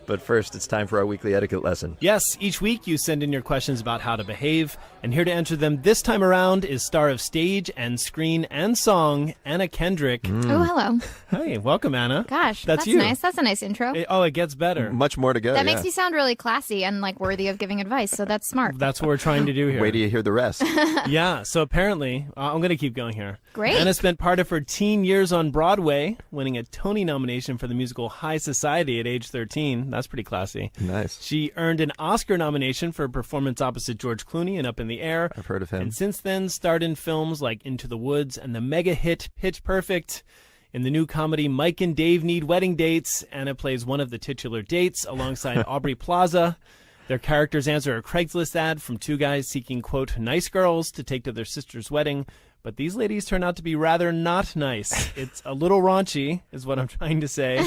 But first, it's time for our weekly etiquette lesson. Yes, each week you send in your questions about how to behave, and here to answer them this time around is star of stage and screen and song, Anna Kendrick. Oh, hello. Hey, welcome, Anna. Gosh, that's you. Nice. That's a nice intro. It gets better. Much more to go. That makes me sound really classy and like worthy of giving advice, so that's smart. That's what we're trying to do here. Wait till you hear the rest. Yeah, so apparently, I'm going to keep going here. Great. Anna spent part of her teen years on Broadway, winning a Tony nomination for the musical High Society at age 13. That's pretty classy. Nice. She earned an Oscar nomination for a performance opposite George Clooney in Up in the Air. I've heard of him. And since then, starred in films like Into the Woods and the mega hit Pitch Perfect. In the new comedy Mike and Dave Need Wedding Dates, Anna plays one of the titular dates alongside Aubrey Plaza. Their characters answer a Craigslist ad from two guys seeking, quote, nice girls to take to their sister's wedding. But these ladies turn out to be rather not nice. It's a little raunchy, is what I'm trying to say.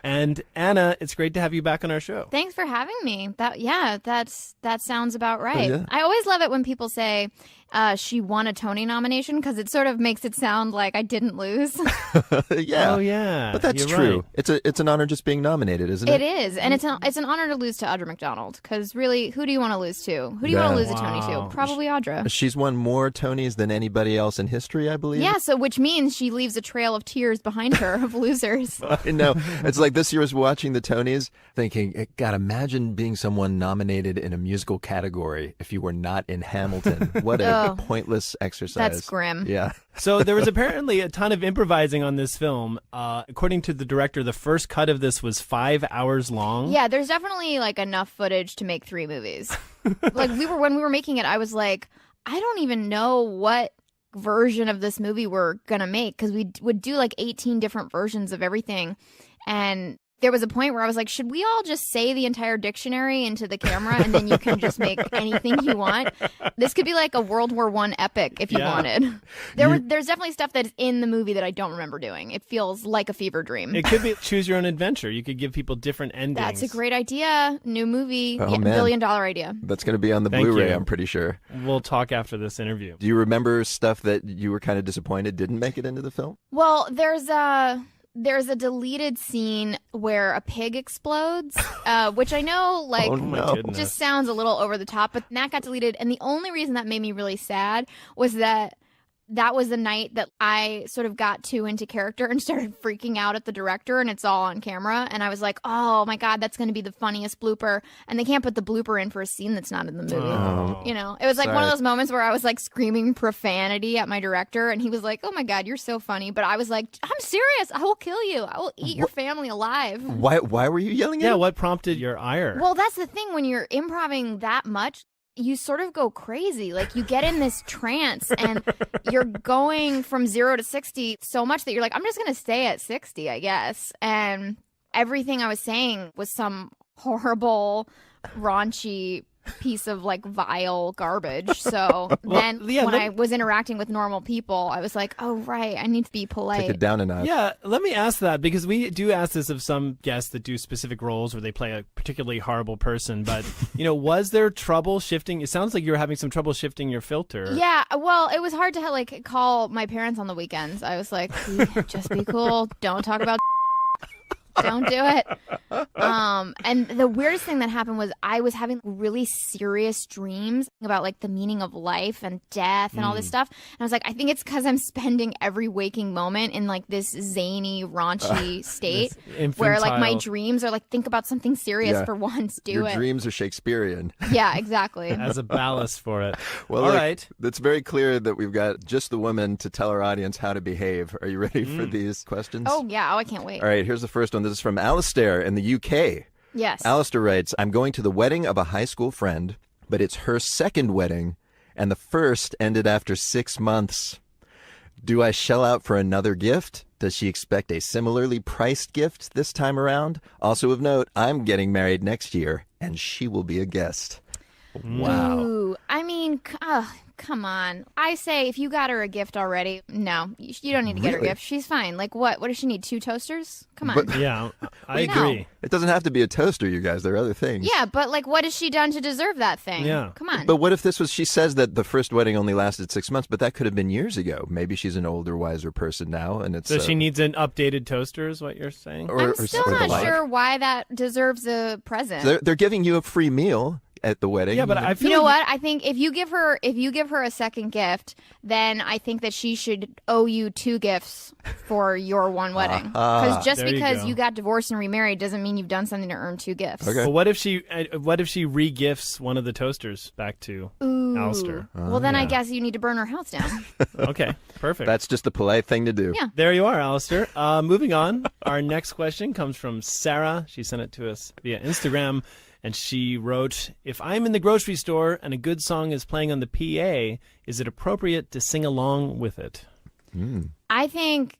And Anna, it's great to have you back on our show. Thanks for having me. That sounds about right. Yeah. I always love it when people say she won a Tony nomination because it sort of makes it sound like I didn't lose. Yeah. Oh, yeah. But that's You're true. right. It's an honor just being nominated, isn't it? It is, and it's an honor to lose to Audra McDonald because really, who do you want to lose to? Who do you want to lose a Tony to? Probably Audra. She's won more Tonys than anybody else in history, I believe. Yeah, so which means she leaves a trail of tears behind her of losers. I know. It's like this year I was watching the Tonys thinking, God, imagine being someone nominated in a musical category if you were not in Hamilton. What a pointless exercise. That's grim. Yeah. So there was apparently a ton of improvising on this film. According to the director, the first cut of this was 5 hours long. Yeah, there's definitely like enough footage to make 3 movies. When we were making it, I was like, I don't even know what version of this movie we're gonna make because we would do like 18 different versions of everything, and there was a point where I was like, should we all just say the entire dictionary into the camera and then you can just make anything you want? This could be like a World War I epic if you wanted. There's definitely stuff that's in the movie that I don't remember doing. It feels like a fever dream. It could be choose your own adventure. You could give people different endings. That's a great idea. New movie. Oh, $1 man. billion idea. That's going to be on the Thank Blu-ray, you. I'm pretty sure. We'll talk after this interview. Do you remember stuff that you were kind of disappointed didn't make it into the film? Well, there's a deleted scene where a pig explodes, which I know, like, Oh, no. just sounds a little over the top, but that got deleted. And the only reason that made me really sad was that was the night that I sort of got too into character and started freaking out at the director, and it's all on camera. And I was like, oh my God, that's going to be the funniest blooper. And they can't put the blooper in for a scene that's not in the movie. Oh. You know, it was like one of those moments where I was like screaming profanity at my director, and he was like, oh my God, you're so funny. But I was like, I'm serious. I will kill you. I will eat your family alive. Why were you yelling at Yeah, him? what prompted your ire? Well, that's the thing. When you're improvising that much, you sort of go crazy. Like, you get in this trance and you're going from 0 to 60 so much that you're like, I'm just going to stay at 60, I guess. And everything I was saying was some horrible, raunchy piece of like vile garbage. So then when I was interacting with normal people, I was like, oh, right, I need to be polite. Take it down a notch. Yeah, let me ask that, because we do ask this of some guests that do specific roles where they play a particularly horrible person. But, was there trouble shifting? It sounds like you were having some trouble shifting your filter. Yeah, well, it was hard to like call my parents on the weekends. I was like, just be cool. Don't talk about don't do it. And the weirdest thing that happened was I was having really serious dreams about like the meaning of life and death and all this stuff. And I was like, I think it's because I'm spending every waking moment in like this zany, raunchy state where like my dreams are like, think about something serious for once. Your dreams are Shakespearean. Yeah, exactly. As a ballast for it. Well, all look, right. It's very clear that we've got just the woman to tell our audience how to behave. Are you ready for these questions? Oh, yeah. Oh, I can't wait. All right, here's the first one. This is from Alistair in the UK. Yes. Alistair writes, I'm going to the wedding of a high school friend, but it's her second wedding, and the first ended after 6 months. Do I shell out for another gift? Does she expect a similarly priced gift this time around? Also of note, I'm getting married next year, and she will be a guest. Wow. Ooh, I mean, come on. I say if you got her a gift already, no, you don't need to get her a Really? gift. She's fine. Like what? What does she need? 2 toasters? Come on. Yeah, I No. agree. It doesn't have to be a toaster, you guys. There are other things. Yeah, but like, what has she done to deserve that thing? Yeah. Come on. But what if this was, she says that the first wedding only lasted 6 months, but that could have been years ago. Maybe she's an older, wiser person now, and it's... So she needs an updated toaster, is what you're saying? I'm still or the not like. sure why that deserves a present. They're giving you a free meal at the wedding. Yeah, but I feel You know like what? I think if you give her a second gift, then I think that she should owe you 2 gifts for your one wedding. Because just There you because go. you got divorced and remarried doesn't mean you've done something to earn 2 gifts. Okay. Well, what if she re-gifts one of the toasters back to Ooh. Alistair? Well, then I yeah. guess you need to burn her house down. Okay, perfect. That's just the polite thing to do. Yeah. There you are, Alistair. Moving on. Our next question comes from Sarah. She sent it to us via Instagram, and she wrote, if I'm in the grocery store and a good song is playing on the PA, is it appropriate to sing along with it? I think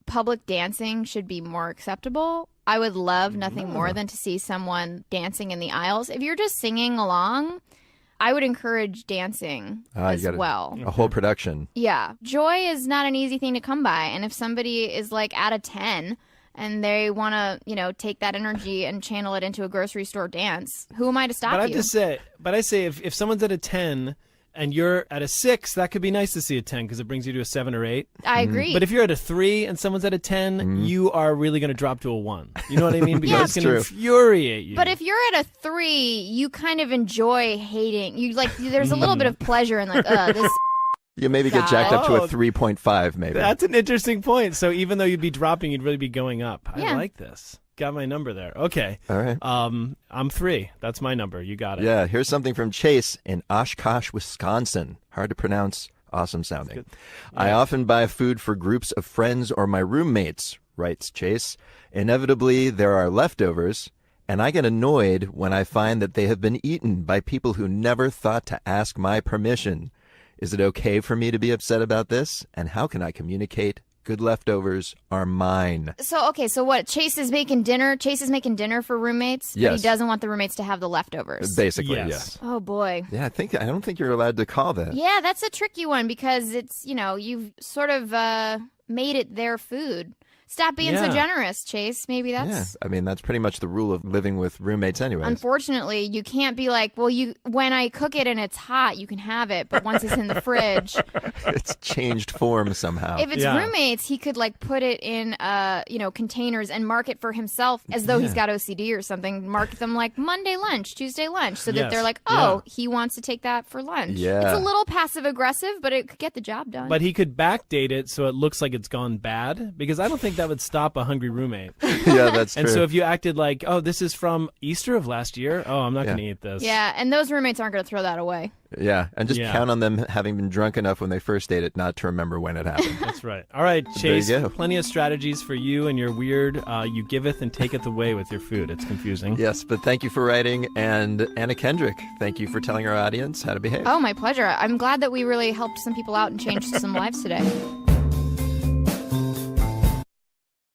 public dancing should be more acceptable. I would love nothing more than to see someone dancing in the aisles. If you're just singing along, I would encourage dancing as you got well. a whole production. Yeah. Joy is not an easy thing to come by. And if somebody is like at a 10 and they want to, take that energy and channel it into a grocery store dance, who am I to stop But you? I say if someone's at a 10 and you're at a 6, that could be nice to see a 10 because it brings you to a 7 or 8. I agree. But if you're at a 3 and someone's at a 10, you are really going to drop to a 1. You know what I mean? Because Yeah. it's going to That's true. infuriate you. But if you're at a 3, you kind of enjoy hating. You like, there's a little bit of pleasure in like, this. You maybe get jacked up to a Oh. 3.5, maybe. That's an interesting point. So even though you'd be dropping, you'd really be going up. I Yeah. like this. Got my number there. Okay. All right. I'm 3. That's my number. You got it. Yeah, here's something from Chase in Oshkosh, Wisconsin. Hard to pronounce, awesome sounding. I often buy food for groups of friends or my roommates, writes Chase. Inevitably, there are leftovers, and I get annoyed when I find that they have been eaten by people who never thought to ask my permission. Is it okay for me to be upset about this? And how can I communicate? Good leftovers are mine. So, okay, so what? Chase is making dinner? Chase is making dinner for roommates? But Yes. he doesn't want the roommates to have the leftovers. Basically, Yes. yes. Oh, boy. Yeah, I don't think you're allowed to call that. Yeah, that's a tricky one because it's, you've sort of made it their food. Stop being so Yeah. generous, Chase. Maybe Yeah, that's... I mean, that's pretty much the rule of living with roommates anyways. Unfortunately, you can't be like, well, when I cook it and it's hot, you can have it, but once it's in the fridge, It's changed form somehow. if it's Yeah. roommates, he could like put it in containers and mark it for himself as though he's got OCD or something. Mark them like Monday lunch, Tuesday lunch, so that Yes. they're like, oh, he wants to take that for lunch. Yeah. It's a little passive aggressive, but it could get the job done. But he could backdate it so it looks like it's gone bad because I don't think that would stop a hungry roommate. Yeah, that's true. And so if you acted like, oh, this is from Easter of last year, oh, I'm not Yeah. going to eat this. yeah, and those roommates aren't going to throw that away. Yeah, and just Yeah. count on them having been drunk enough when they first ate it not to remember when it happened. That's right. All right, There you Chase, go. plenty of strategies for you and your weird you giveth and taketh away with your food. It's confusing. Yes, but thank you for writing. And Anna Kendrick, thank you for telling our audience how to behave. Oh, my pleasure. I'm glad that we really helped some people out and changed some lives today.